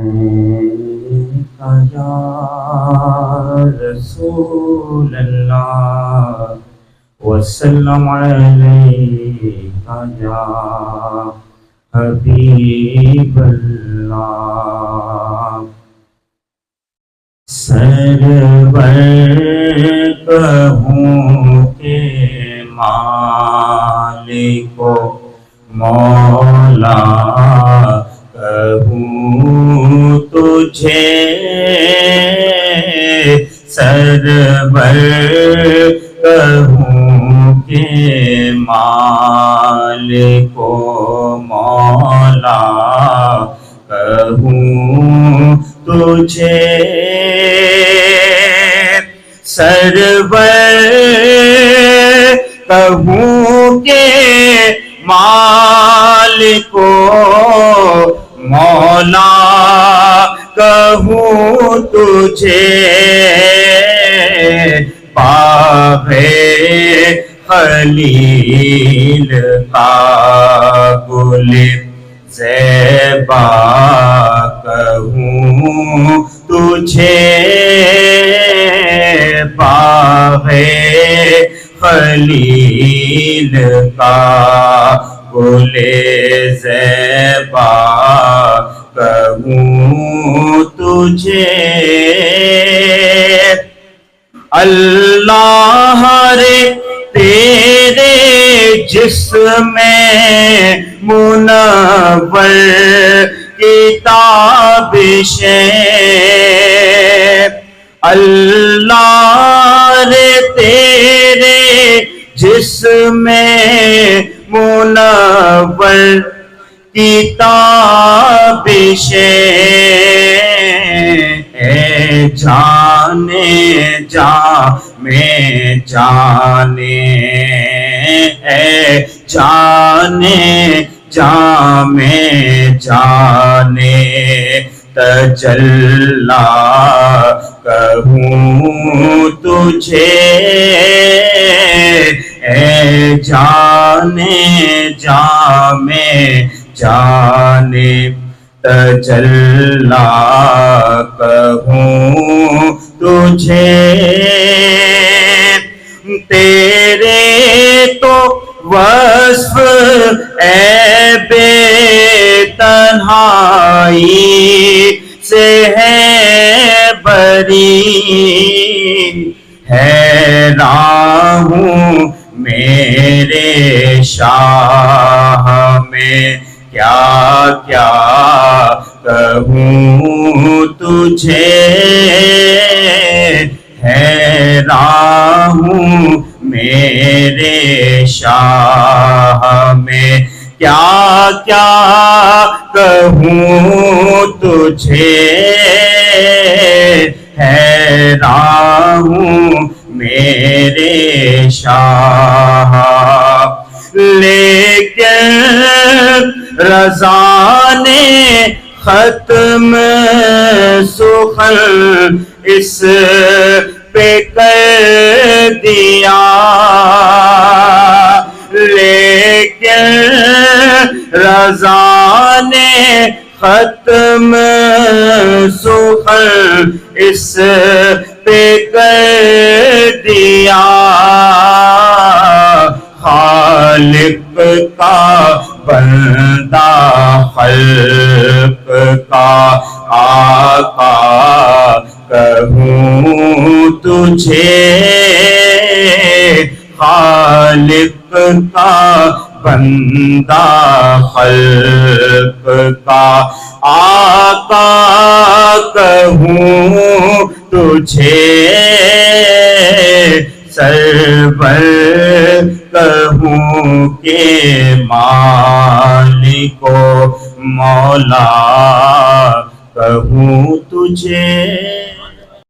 علیکہ یا رسول اللہ وسلم علیکہ یا حبیب اللہ سرور کہوں کہ مالک و مولا کہوں تجھے سرور کہوں کہ مالک و مولا کہوں تجھے سرور کہوں کہ مالک و مولا کہوں تجھے باغ خلیل کا گل زیبا کہوں تجھے باغ خلیل کا گل زیبا کہوں تجھے اللہ رے تیرے جسم منور کتابش اللہ رے تیرے جسم منور کتابش اے جانے جان میں جانے اے جانے جان میں جانے تجلا کہوں تجھے اے جانے جان میں جانے تجلا کہوں تجھے تیرے تو وصف اے بے تنہائی سے ہے بری حیران ہوں میرے شاہ میں کیا کیا کہوں تجھے حیران ہوں میرے شاہ میں کیا کیا کہوں تجھے حیران ہوں میرے شاہ لیکن رضا نے ختم سخن اس پہ کر دیا لیکن رضا نے ختم سخن اس پہ کر دیا خالق کا بندہ خلق کا آقا کہوں تجھے خالق کا بندہ خلق کا آقا کہوں تجھے سرور کہوں کہ مالک و مولا کہوں تجھے